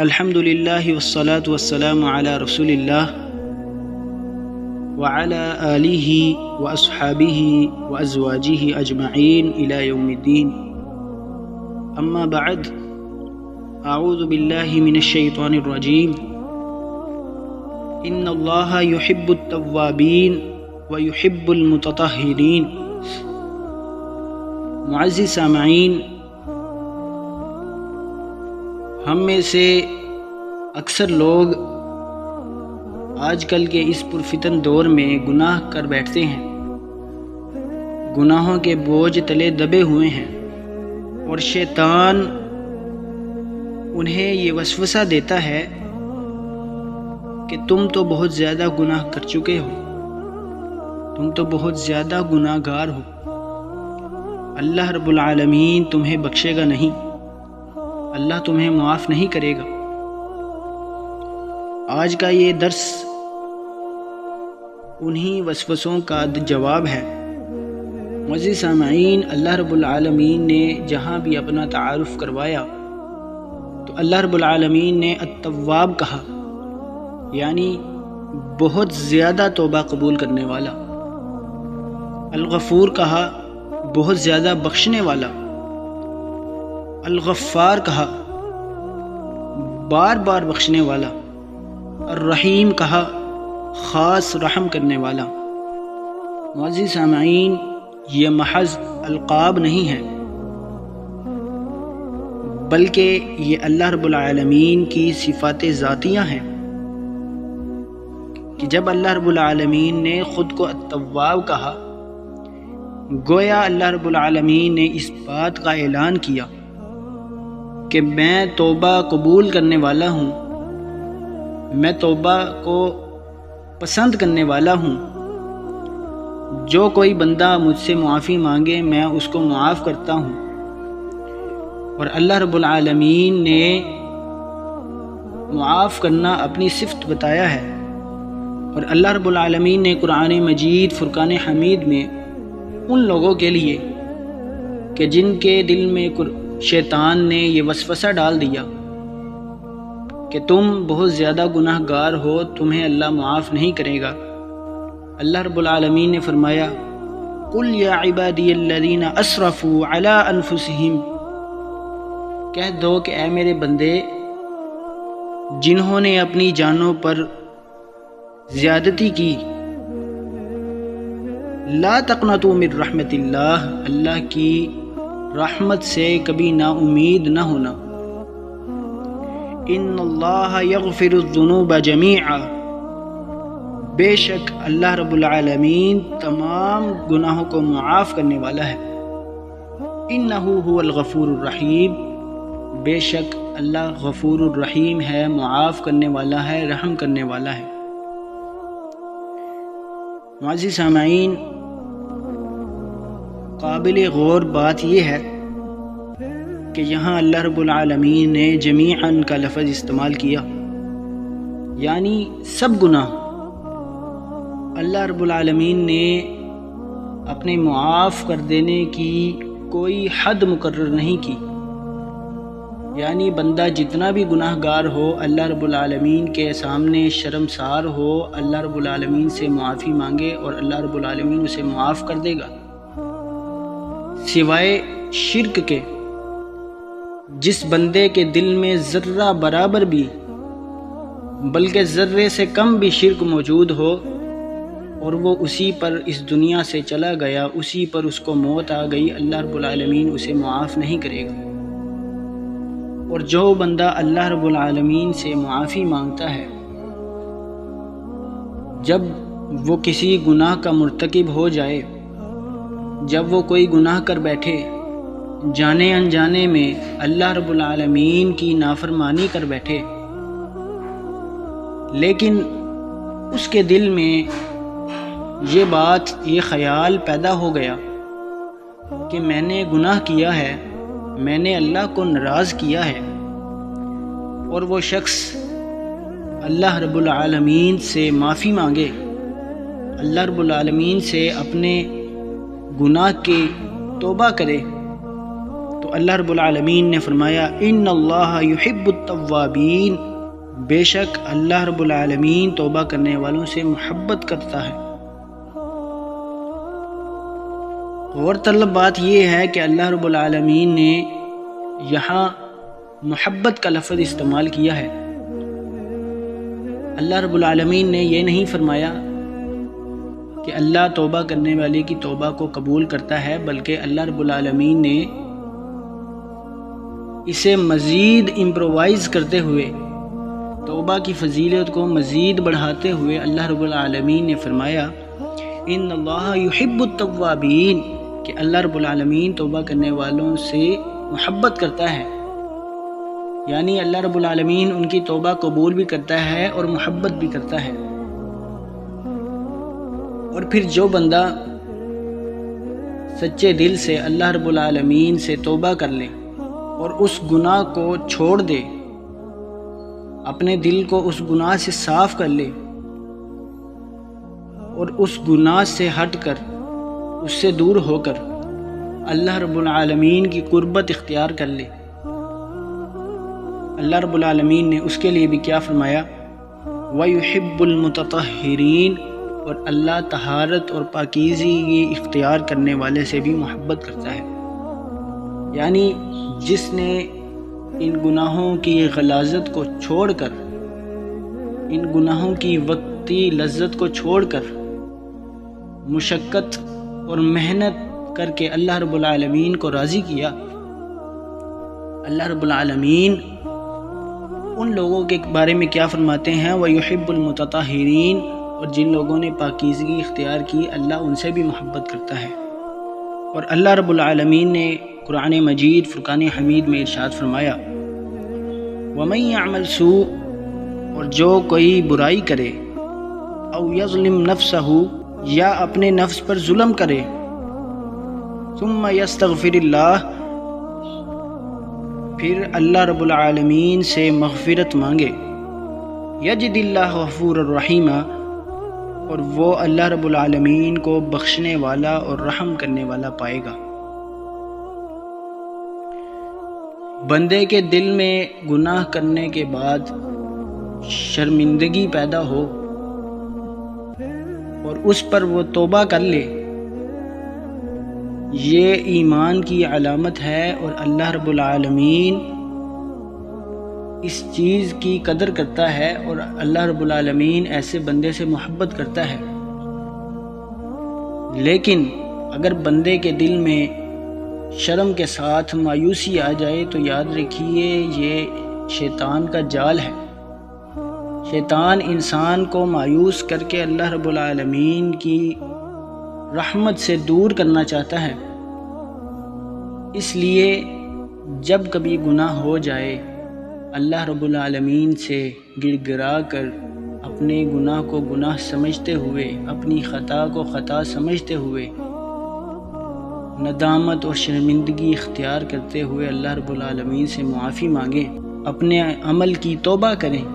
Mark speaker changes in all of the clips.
Speaker 1: الحمد للہ والصلاة والسلام علی رسول اللہ وعلی آلہ واصحابہ وازواجہ اجمعین الی یوم الدین، اما بعد، اعوذ باللہ من الشیطان الرجیم۔ ان اللہ یحب التوابین ویحب المتطہرین۔ معزز سامعین، ہم میں سے اکثر لوگ آج کل کے اس پرفتن دور میں گناہ کر بیٹھتے ہیں، گناہوں کے بوجھ تلے دبے ہوئے ہیں، اور شیطان انہیں یہ وسوسہ دیتا ہے کہ تم تو بہت زیادہ گناہ کر چکے ہو، تم تو بہت زیادہ گناہ گار ہو، اللہ رب العالمین تمہیں بخشے گا نہیں، اللہ تمہیں معاف نہیں کرے گا۔ آج کا یہ درس انہی وسوسوں کا جواب ہے۔ معزز سامعین، اللہ رب العالمین نے جہاں بھی اپنا تعارف کروایا تو اللہ رب العالمین نے التواب کہا، یعنی بہت زیادہ توبہ قبول کرنے والا، الغفور کہا، بہت زیادہ بخشنے والا، الغفار کہا، بار بار بخشنے والا، الرحیم کہا، خاص رحم کرنے والا۔ معزز سامعین، یہ محض القاب نہیں ہے، بلکہ یہ اللہ رب العالمین کی صفات ذاتیہ ہیں کہ جب اللہ رب العالمین نے خود کو التواب کہا، گویا اللہ رب العالمین نے اس بات کا اعلان کیا کہ میں توبہ قبول کرنے والا ہوں، میں توبہ کو پسند کرنے والا ہوں، جو کوئی بندہ مجھ سے معافی مانگے میں اس کو معاف کرتا ہوں۔ اور اللہ رب العالمین نے معاف کرنا اپنی صفت بتایا ہے، اور اللہ رب العالمین نے قرآن مجید فرقان حمید میں ان لوگوں کے لیے کہ جن کے دل میں شیطان نے یہ وسوسہ ڈال دیا کہ تم بہت زیادہ گناہ گار ہو، تمہیں اللہ معاف نہیں کرے گا، اللہ رب العالمین نے فرمایا، قُلْ يَا عِبَادِيَ الَّذِينَ أَسْرَفُوا عَلَىٰ أَنفُسِهِمْ، کہہ دو کہ اے میرے بندے جنہوں نے اپنی جانوں پر زیادتی کی، لا تقنطوا من رحمت اللہ، اللہ کی رحمت سے کبھی نا امید نہ ہونا، ان اللہ یغفر الذنوب جمیعا، بے شک اللہ رب العالمین تمام گناہوں کو معاف کرنے والا ہے، انہ هو الغفور الرحیم، بے شک اللہ غفور الرحیم ہے، معاف کرنے والا ہے، رحم کرنے والا ہے۔ معزز سامعین، قابل غور بات یہ ہے کہ یہاں اللہ رب العالمین نے جمیعاً کا لفظ استعمال کیا، یعنی سب گناہ اللہ رب العالمین نے اپنے معاف کر دینے کی کوئی حد مقرر نہیں کی، یعنی بندہ جتنا بھی گناہ گار ہو اللہ رب العالمین کے سامنے شرمسار ہو، اللہ رب العالمین سے معافی مانگے اور اللہ رب العالمین اسے معاف کر دے گا، سوائے شرک کے۔ جس بندے کے دل میں ذرہ برابر بھی بلکہ ذرے سے کم بھی شرک موجود ہو اور وہ اسی پر اس دنیا سے چلا گیا، اسی پر اس کو موت آ گئی، اللہ رب العالمین اسے معاف نہیں کرے گا۔ اور جو بندہ اللہ رب العالمین سے معافی مانگتا ہے جب وہ کسی گناہ کا مرتکب ہو جائے، جب وہ کوئی گناہ کر بیٹھے، جانے انجانے میں اللہ رب العالمین کی نافرمانی کر بیٹھے، لیکن اس کے دل میں یہ بات، یہ خیال پیدا ہو گیا کہ میں نے گناہ کیا ہے، میں نے اللہ کو ناراض کیا ہے، اور وہ شخص اللہ رب العالمین سے معافی مانگے، اللہ رب العالمین سے اپنے گناہ کی توبہ کرے، تو تو اللہ رب العالمین نے فرمایا ان اللہ یحب التوابین، بے شک اللہ رب العالمین توبہ کرنے والوں سے محبت کرتا ہے۔ غور طلب بات یہ ہے کہ اللہ رب العالمین نے یہاں محبت کا لفظ استعمال کیا ہے۔ اللہ رب العالمین نے یہ نہیں فرمایا کہ اللہ توبہ کرنے والے کی توبہ کو قبول کرتا ہے، بلکہ اللہ رب العالمین نے اسے مزید امپرووائز کرتے ہوئے، توبہ کی فضیلت کو مزید بڑھاتے ہوئے اللہ رب العالمین نے فرمایا ان اللہ یحب التوابین، کہ اللہ رب العالمین توبہ کرنے والوں سے محبت کرتا ہے، یعنی اللہ رب العالمین ان کی توبہ قبول بھی کرتا ہے اور محبت بھی کرتا ہے۔ اور پھر جو بندہ سچے دل سے اللہ رب العالمین سے توبہ کر لے اور اس گناہ کو چھوڑ دے، اپنے دل کو اس گناہ سے صاف کر لے اور اس گناہ سے ہٹ کر، اس سے دور ہو کر اللہ رب العالمین کی قربت اختیار کر لے، اللہ رب العالمین نے اس کے لیے بھی کیا فرمایا وَيُحِبُّ الْمُتَطَهِّرِينَ، اور اللہ طہارت اور پاکیزگی اختیار کرنے والے سے بھی محبت کرتا ہے۔ یعنی جس نے ان گناہوں کی غلاظت کو چھوڑ کر، ان گناہوں کی وقتی لذت کو چھوڑ کر، مشقت اور محنت کر کے اللہ رب العالمین کو راضی کیا، اللہ رب العالمین ان لوگوں کے بارے میں کیا فرماتے ہیں وَيُحِبُّ الْمُتَطَهِّرِينَ، اور جن لوگوں نے پاکیزگی اختیار کی اللہ ان سے بھی محبت کرتا ہے۔ اور اللہ رب العالمین نے قرآن مجید فرقان حمید میں ارشاد فرمایا وَمَن يَعْمَلْ سُوءً، اور جو کوئی برائی کرے، او یظلم نفسہ، یا اپنے نفس پر ظلم کرے، ثم یستغفر اللہ، پھر اللہ رب العالمین سے مغفرت مانگے، یجد اللہ غفور الرحیم، اور وہ اللہ رب العالمین کو بخشنے والا اور رحم کرنے والا پائے گا۔ بندے کے دل میں گناہ کرنے کے بعد شرمندگی پیدا ہو اور اس پر وہ توبہ کر لے، یہ ایمان کی علامت ہے، اور اللہ رب العالمین اس چیز کی قدر کرتا ہے، اور اللہ رب العالمین ایسے بندے سے محبت کرتا ہے۔ لیکن اگر بندے کے دل میں شرم کے ساتھ مایوسی آ جائے تو یاد رکھیے یہ شیطان کا جال ہے۔ شیطان انسان کو مایوس کر کے اللہ رب العالمین کی رحمت سے دور کرنا چاہتا ہے۔ اس لیے جب کبھی گناہ ہو جائے، اللہ رب العالمین سے گڑ گڑا کر، اپنے گناہ کو گناہ سمجھتے ہوئے، اپنی خطا کو خطا سمجھتے ہوئے، ندامت اور شرمندگی اختیار کرتے ہوئے اللہ رب العالمین سے معافی مانگیں، اپنے عمل کی توبہ کریں،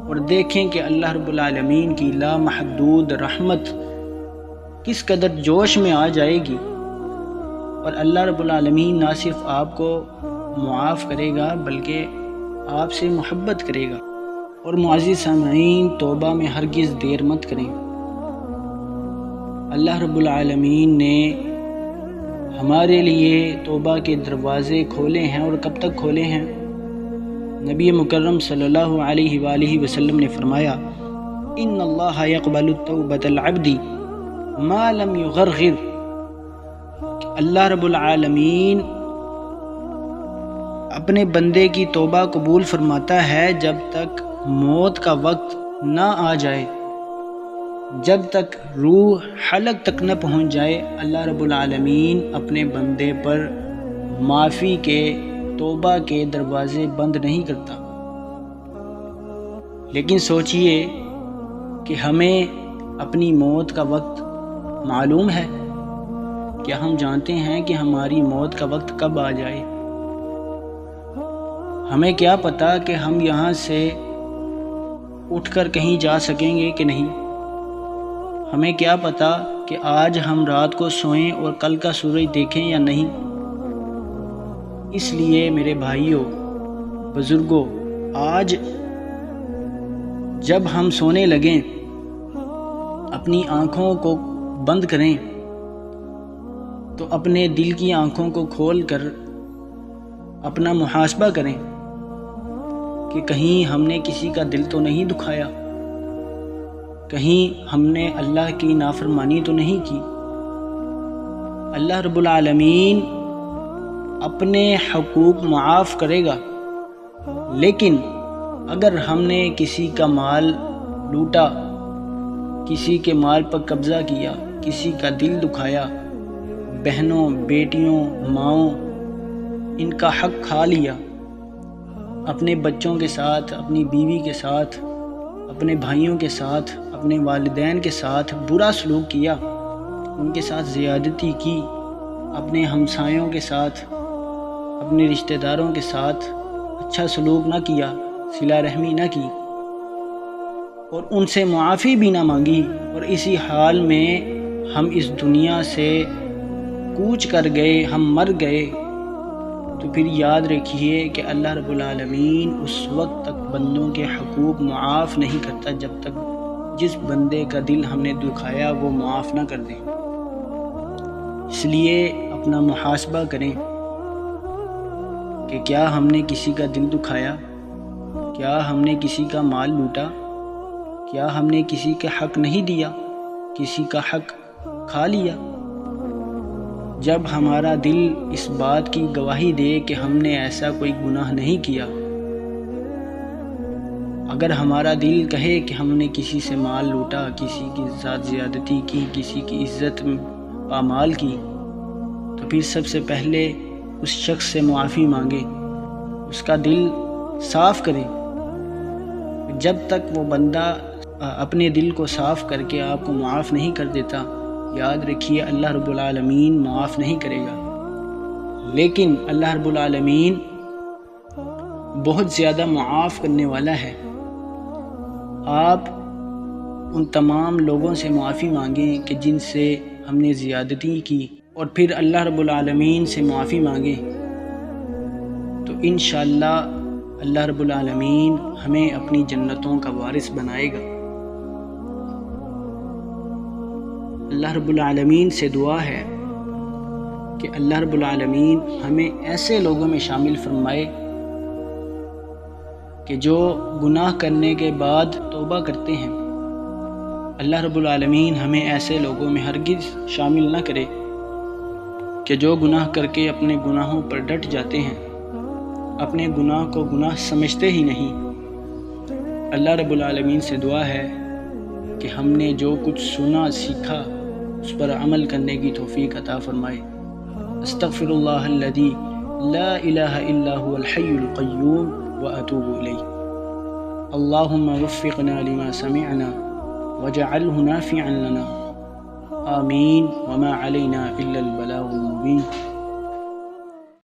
Speaker 1: اور دیکھیں کہ اللہ رب العالمین کی لامحدود رحمت کس قدر جوش میں آ جائے گی، اور اللہ رب العالمین نہ صرف آپ کو معاف کرے گا بلکہ آپ سے محبت کرے گا۔ اور معزز سامعین، توبہ میں ہرگز دیر مت کریں۔ اللہ رب العالمین نے ہمارے لیے توبہ کے دروازے کھولے ہیں، اور کب تک کھولے ہیں؟ نبی مکرم صلی اللہ علیہ وآلہ وسلم نے فرمایا ان اللہ یقبل توبۃ العبد ما لم یغرغر، اللہ رب العالمین اپنے بندے کی توبہ قبول فرماتا ہے جب تک موت کا وقت نہ آ جائے، جب تک روح حلق تک نہ پہنچ جائے، اللہ رب العالمین اپنے بندے پر معافی کے، توبہ کے دروازے بند نہیں کرتا۔ لیکن سوچئے کہ ہمیں اپنی موت کا وقت معلوم ہے؟ کیا ہم جانتے ہیں کہ ہماری موت کا وقت کب آ جائے؟ ہمیں کیا پتہ کہ ہم یہاں سے اٹھ کر کہیں جا سکیں گے کہ نہیں؟ ہمیں کیا پتہ کہ آج ہم رات کو سوئیں اور کل کا سورج دیکھیں یا نہیں؟ اس لیے میرے بھائیوں، بزرگوں، آج جب ہم سونے لگیں اپنی آنکھوں کو بند کریں تو اپنے دل کی آنکھوں کو کھول کر اپنا محاسبہ کریں کہ کہیں ہم نے کسی کا دل تو نہیں دکھایا، کہیں ہم نے اللہ کی نافرمانی تو نہیں کی۔ اللہ رب العالمین اپنے حقوق معاف کرے گا، لیکن اگر ہم نے کسی کا مال لوٹا، کسی کے مال پر قبضہ کیا، کسی کا دل دکھایا، بہنوں، بیٹیوں، ماؤں، ان کا حق کھا لیا، اپنے بچوں کے ساتھ، اپنی بیوی کے ساتھ، اپنے بھائیوں کے ساتھ، اپنے والدین کے ساتھ برا سلوک کیا، ان کے ساتھ زیادتی کی، اپنے ہمسایوں کے ساتھ، اپنے رشتہ داروں کے ساتھ اچھا سلوک نہ کیا، صلہ رحمی نہ کی، اور ان سے معافی بھی نہ مانگی، اور اسی حال میں ہم اس دنیا سے کوچ کر گئے، ہم مر گئے، تو پھر یاد رکھیے کہ اللہ رب العالمین اس وقت تک بندوں کے حقوق معاف نہیں کرتا جب تک جس بندے کا دل ہم نے دکھایا وہ معاف نہ کر دیں۔ اس لیے اپنا محاسبہ کریں کہ کیا ہم نے کسی کا دل دکھایا، کیا ہم نے کسی کا مال لوٹا، کیا ہم نے کسی کا حق نہیں دیا، کسی کا حق کھا لیا۔ جب ہمارا دل اس بات کی گواہی دے کہ ہم نے ایسا کوئی گناہ نہیں کیا، اگر ہمارا دل کہے کہ ہم نے کسی سے مال لوٹا، کسی کے ساتھ زیادتی کی، کسی کی عزت پامال کی، تو پھر سب سے پہلے اس شخص سے معافی مانگے، اس کا دل صاف کرے۔ جب تک وہ بندہ اپنے دل کو صاف کر کے آپ کو معاف نہیں کر دیتا، یاد رکھیے اللہ رب العالمین معاف نہیں کرے گا۔ لیکن اللہ رب العالمین بہت زیادہ معاف کرنے والا ہے۔ آپ ان تمام لوگوں سے معافی مانگیں کہ جن سے ہم نے زیادتی کی، اور پھر اللہ رب العالمین سے معافی مانگیں، تو انشاءاللہ اللہ رب العالمین ہمیں اپنی جنتوں کا وارث بنائے گا۔ اللہ رب العالمین سے دعا ہے کہ اللہ رب العالمین ہمیں ایسے لوگوں میں شامل فرمائے کہ جو گناہ کرنے کے بعد توبہ کرتے ہیں۔ اللہ رب العالمین ہمیں ایسے لوگوں میں ہرگز شامل نہ کرے کہ جو گناہ کر کے اپنے گناہوں پر ڈٹ جاتے ہیں، اپنے گناہ کو گناہ سمجھتے ہی نہیں۔ اللہ رب العالمین سے دعا ہے کہ ہم نے جو کچھ سنا سیکھا اس پر عمل کرنے کی توفیق عطا فرمائے۔ استغفر اللہ الذی لا الہ الا هو الحی القیوم واتوب الیہ۔ اللہم وفقنا لما سمعنا وجعلہ نافعا لنا، آمین، وما علینا الا البلاغ المبین۔